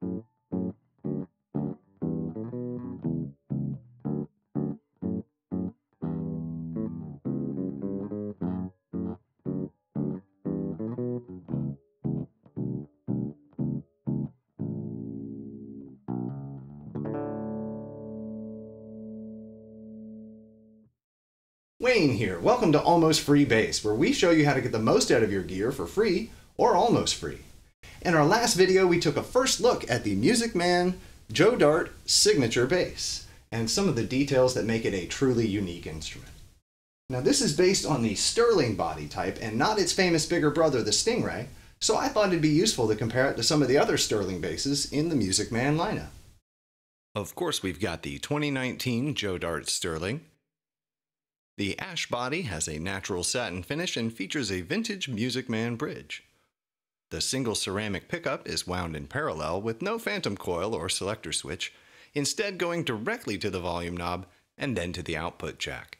Wayne here. Welcome to Almost Free Bass, where we show you how to get the most out of your gear for free or almost free. In our last video, we took a first look at the Music Man Joe Dart signature bass and some of the details that make it a truly unique instrument. Now, this is based on the Sterling body type and not its famous bigger brother, the Stingray, so I thought it'd be useful to compare it to some of the other Sterling basses in the Music Man lineup. Of course, we've got the 2019 Joe Dart Sterling. The ash body has a natural satin finish and features a vintage Music Man bridge. The single ceramic pickup is wound in parallel with no phantom coil or selector switch, instead going directly to the volume knob and then to the output jack.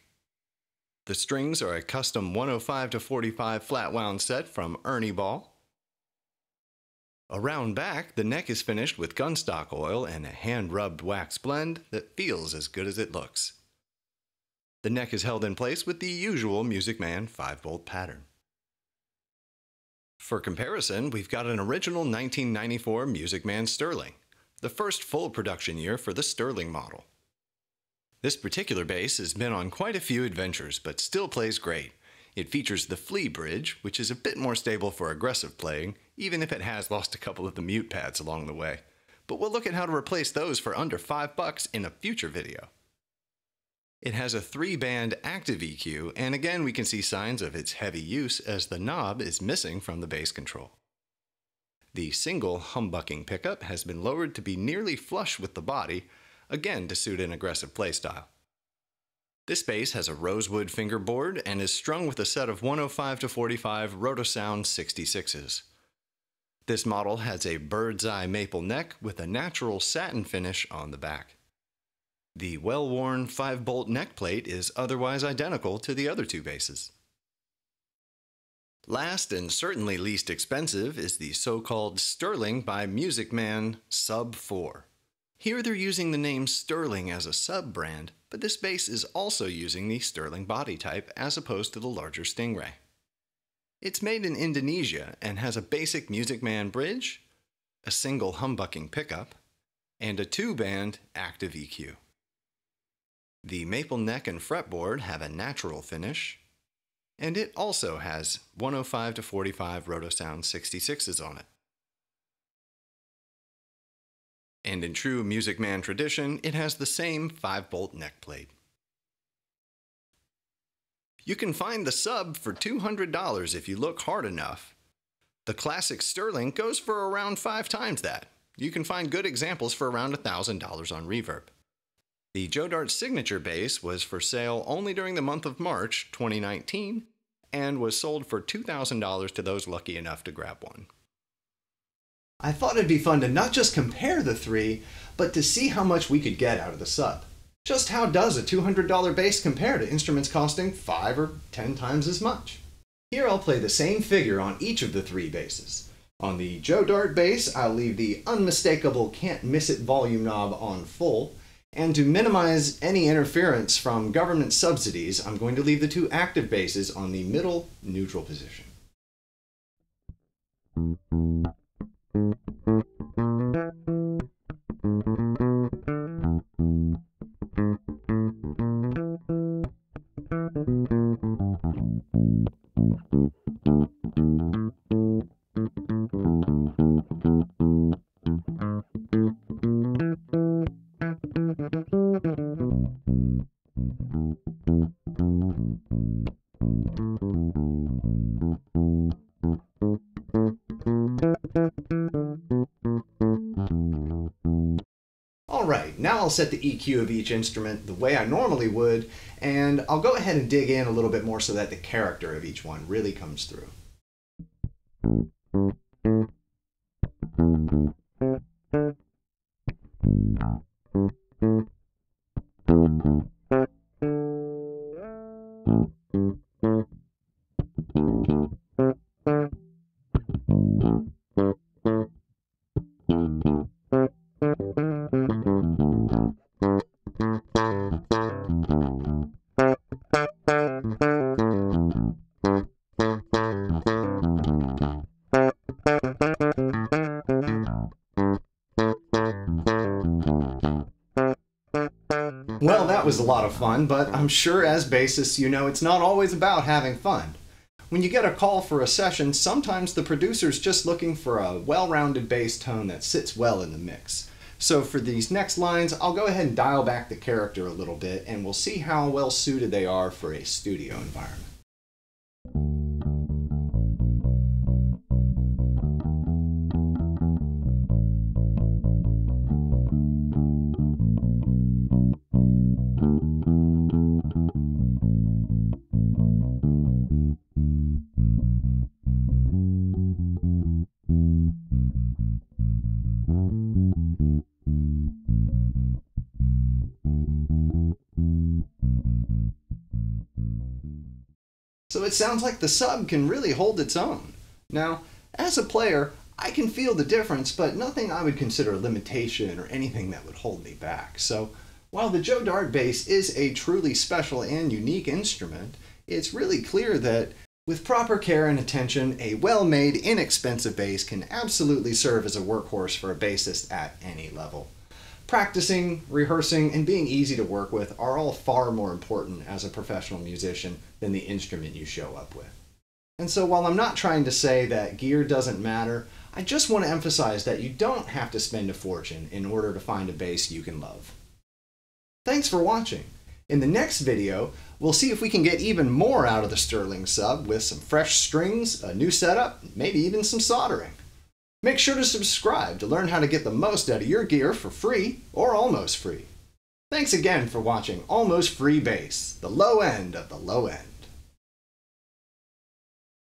The strings are a custom 105-45 flat wound set from Ernie ball. Around back, the neck is finished with gunstock oil and a hand-rubbed wax blend that feels as good as it looks. The neck is held in place with the usual Music Man 5-bolt pattern. For comparison, we've got an original 1994 Music Man Sterling, the first full production year for the Sterling model. This particular bass has been on quite a few adventures, but still plays great. It features the flea bridge, which is a bit more stable for aggressive playing, even if it has lost a couple of the mute pads along the way. But we'll look at how to replace those for under $5 in a future video. It has a 3-band active EQ, and again we can see signs of its heavy use as the knob is missing from the bass control. The single humbucking pickup has been lowered to be nearly flush with the body, again to suit an aggressive playstyle. This bass has a rosewood fingerboard and is strung with a set of 105-45 Rotosound 66s. This model has a bird's eye maple neck with a natural satin finish on the back. The well-worn 5-bolt neck plate is otherwise identical to the other two basses. Last and certainly least expensive is the so-called Sterling by Music Man Sub 4. Here they're using the name Sterling as a sub-brand, but this bass is also using the Sterling body type as opposed to the larger Stingray. It's made in Indonesia and has a basic Music Man bridge, a single humbucking pickup, and a 2-band active EQ. The maple neck and fretboard have a natural finish, and it also has 105-45 Rotosound 66s on it. And in true Music Man tradition, it has the same 5-bolt neck plate. You can find the sub for $200 if you look hard enough. The classic Sterling goes for around 5 times that. You can find good examples for around $1,000 on Reverb. The Joe Dart signature bass was for sale only during the month of March 2019 and was sold for $2,000 to those lucky enough to grab one. I thought it'd be fun to not just compare the three, but to see how much we could get out of the sub. Just how does a $200 bass compare to instruments costing 5 or 10 times as much? Here I'll play the same figure on each of the 3 basses. On the Joe Dart bass, I'll leave the unmistakable can't miss it volume knob on full. And to minimize any interference from government subsidies, I'm going to leave the 2 active basses on the middle neutral position. Alright, now I'll set the EQ of each instrument the way I normally would, and I'll go ahead and dig in a little bit more so that the character of each one really comes through. that was a lot of fun, but I'm sure as bassists you know it's not always about having fun. When you get a call for a session, sometimes the producer's just looking for a well-rounded bass tone that sits well in the mix. So for these next lines, I'll go ahead and dial back the character a little bit and we'll see how well suited they are for a studio environment. So it sounds like the sub can really hold its own. Now, as a player, I can feel the difference, but nothing I would consider a limitation or anything that would hold me back. So while the Joe Dart bass is a truly special and unique instrument, it's really clear that with proper care and attention, a well-made, inexpensive bass can absolutely serve as a workhorse for a bassist at any level. Practicing, rehearsing, and being easy to work with are all far more important as a professional musician than the instrument you show up with. And so while I'm not trying to say that gear doesn't matter, I just want to emphasize that you don't have to spend a fortune in order to find a bass you can love. Thanks for watching. In the next video, we'll see if we can get even more out of the Sterling sub with some fresh strings, a new setup, maybe even some soldering. Make sure to subscribe to learn how to get the most out of your gear for free or almost free. Thanks again for watching Almost Free Bass, the low end of the low end.